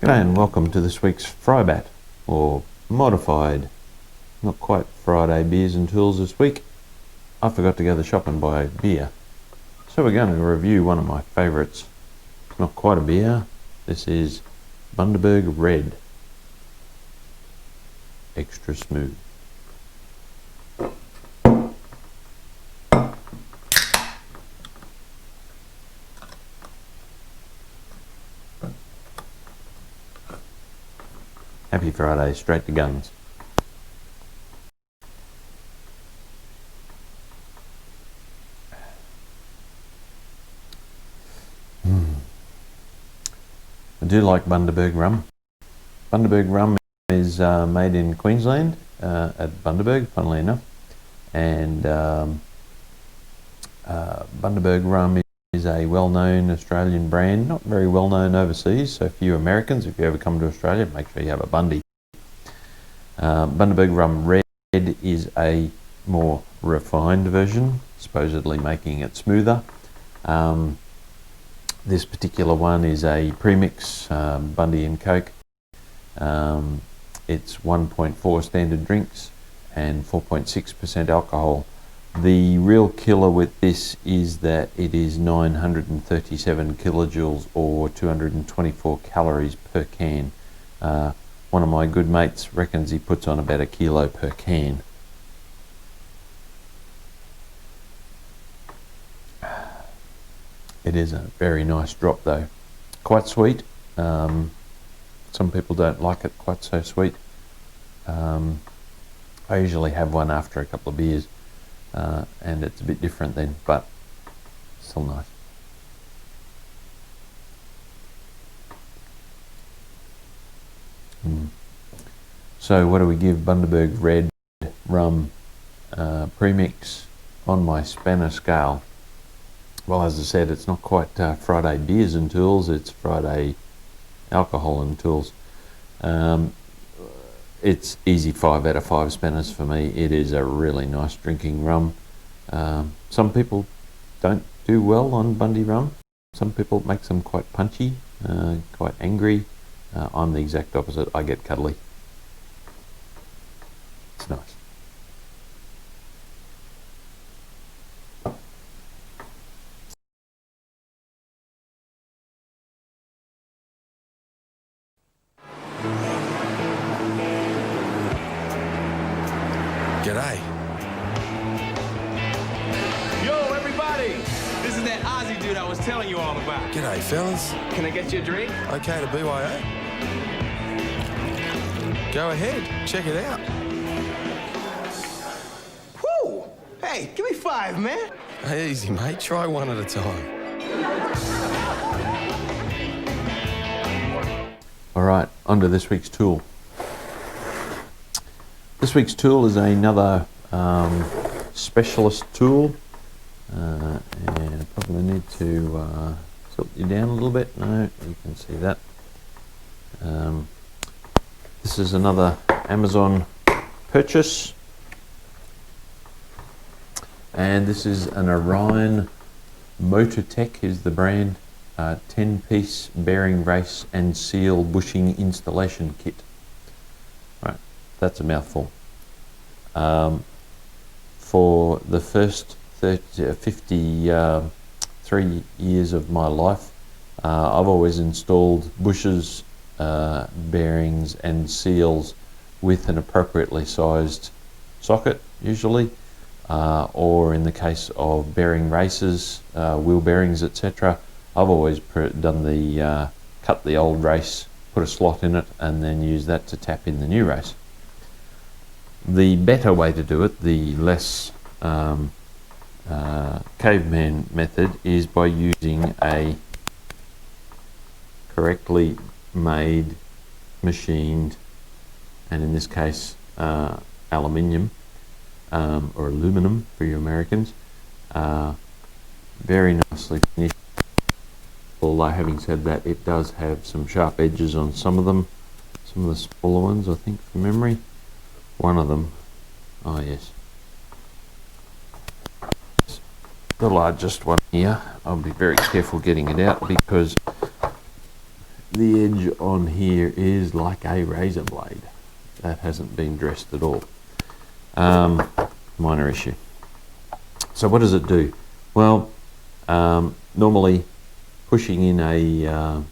G'day and welcome to this week's FriBaT, or modified, not quite Friday beers and tools this week. I forgot to go to the shop and buy beer, so we're going to review one of my favourites. It's not quite a beer, this is Bundy Red, extra smooth. Happy Friday, straight to guns. I do like Bundy rum. Bundy rum is made in Queensland at Bundy, funnily enough, and Bundy rum is a well-known Australian brand, not very well-known overseas, so for you Americans, if you ever come to Australia, make sure you have a Bundy. Bundy Rum Red is a more refined version, supposedly making it smoother. This particular one is a premix, Bundy and Coke. It's 1.4 standard drinks and 4.6% alcohol. The real killer with this is that it is 937 kilojoules or 224 calories per can. One of my good mates reckons he puts on about a kilo per can. It is a very nice drop though. Quite sweet. Some people don't like it quite so sweet. I usually have one after a couple of beers. And it's a bit different then, but still nice. So what do we give Bundy Red rum premix on my spanner scale? Well, as I said, it's not quite Friday beers and tools, it's Friday alcohol and tools. It's easy 5 out of 5 spanners for me. It is a really nice drinking rum. Some people don't do well on Bundy rum. Some people it makes them quite punchy, quite angry. I'm the exact opposite. I get cuddly. It's nice. G'day. Yo, everybody! This is that Aussie dude I was telling you all about. G'day, fellas. Can I get you a drink? Okay to BYO? Go ahead, check it out. Woo! Hey, give me 5, man. Hey, easy, mate. Try one at a time. Alright, on to this week's tool. This week's tool is another specialist tool, and I probably need to tilt you down a little bit. No, you can see that. This is another Amazon purchase, and this is an Orion Motortech is the brand, 10-piece bearing race and seal bushing installation kit. Right, that's a mouthful. For the first 53 years of my life, I've always installed bushes, bearings and seals with an appropriately sized socket usually, or in the case of bearing races, wheel bearings, etc. I've always done the cut the old race, put a slot in it and then use that to tap in the new race. The better way to do it, the less caveman method, is by using a correctly made, machined, and in this case aluminium or aluminum for you Americans, very nicely finished. Although having said that, it does have some sharp edges on some of them, some of the smaller ones I think from memory. One of them, oh yes, the largest one here. I'll be very careful getting it out because the edge on here is like a razor blade. That hasn't been dressed at all. Minor issue. So what does it do? Well, normally pushing in a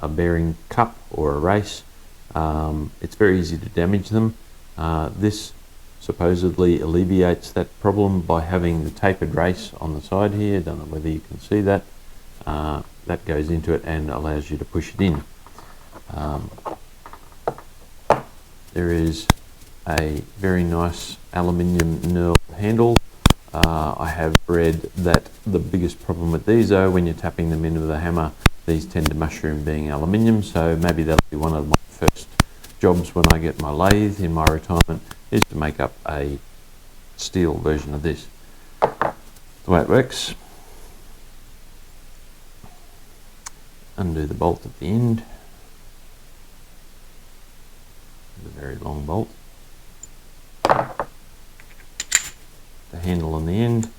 bearing cup or a race, it's very easy to damage them. This supposedly alleviates that problem by having the tapered race on the side here. Don't know whether you can see that. That goes into it and allows you to push it in. There is a very nice aluminium knurled handle. I have read that the biggest problem with these, though, when you're tapping them in with a hammer, these tend to mushroom being aluminium, so maybe that'll be one of my first jobs when I get my lathe in my retirement, is to make up a steel version of this. The way it works, undo the bolt at the end, the very long bolt, the handle on the end,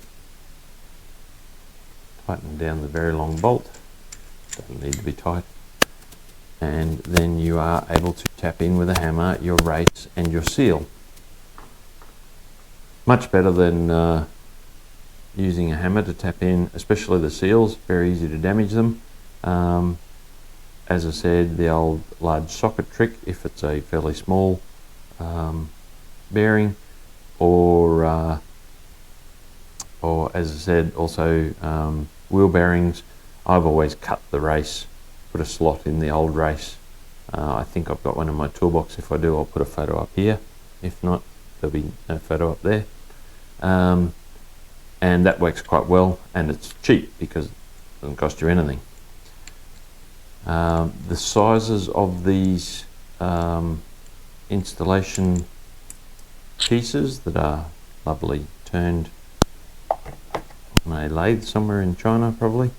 tighten down the very long bolt, doesn't need to be tight, and then you are able to tap in with a hammer your race and your seal. Much better than using a hammer to tap in, especially the seals, very easy to damage them. As I said, the old large socket trick if it's a fairly small bearing, or as I said, also wheel bearings. I've always cut the race, put a slot in the old race. I think I've got one in my toolbox. If I do, I'll put a photo up here. If not, there'll be no photo up there. And that works quite well, and it's cheap because it doesn't cost you anything. The sizes of these installation pieces that are lovely turned on a lathe somewhere in China, probably.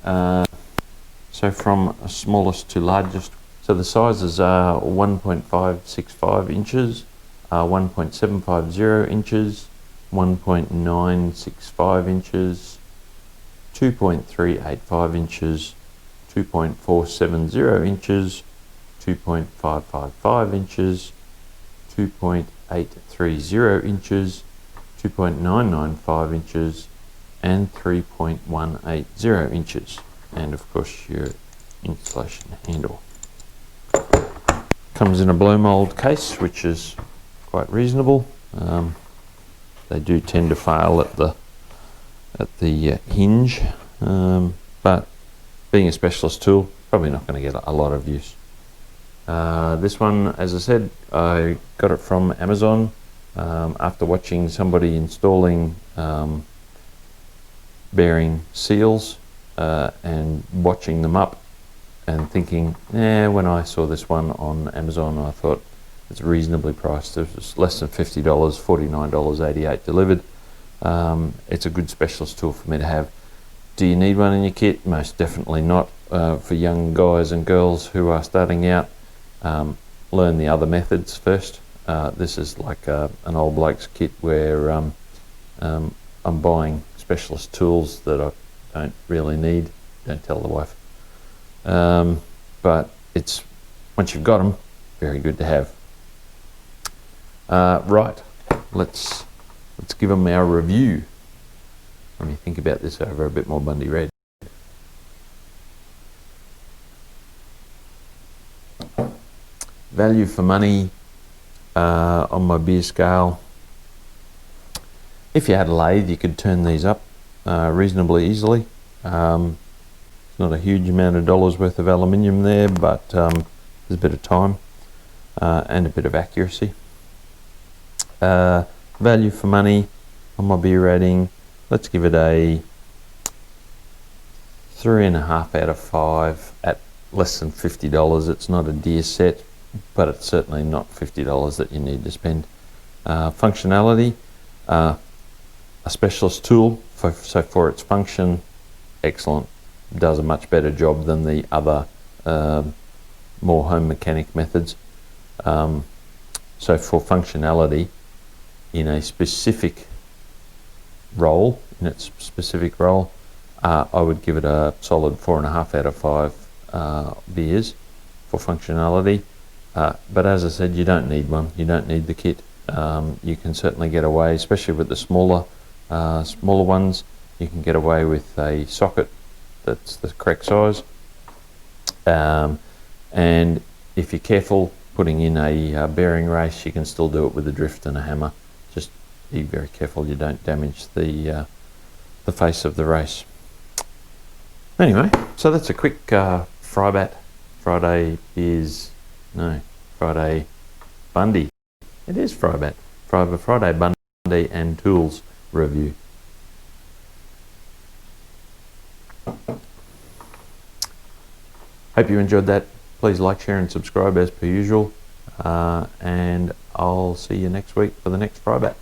So from smallest to largest, so the sizes are 1.565 inches, 1.750 inches, 1.965 inches, 2.385 inches, 2.470 inches, 2.555 inches, 2.830 inches, 2.995 inches, and 3.180 inches, and of course your installation handle. Comes in a blow mold case, which is quite reasonable. They do tend to fail at the hinge, but being a specialist tool, probably not going to get a lot of use. This one, as I said, I got it from Amazon after watching somebody installing bearing seals and watching them up and thinking, when I saw this one on Amazon, I thought it's reasonably priced. It was less than $50, $49.88 delivered. It's a good specialist tool for me to have. Do you need one in your kit? Most definitely not. For young guys and girls who are starting out, learn the other methods first. This is like an old bloke's kit where I'm buying specialist tools that I don't really need. Don't tell the wife. But it's, once you've got them, very good to have. Right, let's give them our review. Let me think about this over a bit more Bundy Red. Value for money on my beer scale. If you had a lathe, you could turn these up reasonably easily. Not a huge amount of dollars worth of aluminium there, but there's a bit of time and a bit of accuracy. Value for money on my beer rating, let's give it a 3.5 out of 5 at less than $50. It's not a dear set, but it's certainly not $50 that you need to spend. Functionality, a specialist tool, so for its function, excellent. Does a much better job than the other more home mechanic methods. So for functionality in a specific role, I would give it a solid 4.5 out of 5. beers for functionality. But as I said, you don't need one. You don't need the kit. You can certainly get away, especially with the smaller ones. You can get away with a socket that's the correct size. And if you're careful putting in a bearing race, you can still do it with a drift and a hammer. Just be very careful you don't damage the face of the race. Anyway, so that's a quick FriBaT Friday Bundy. It is FriBaT. Friday Bundy and tools review. Hope you enjoyed that. Please like, share and subscribe as per usual. And I'll see you next week for the next FriBaT.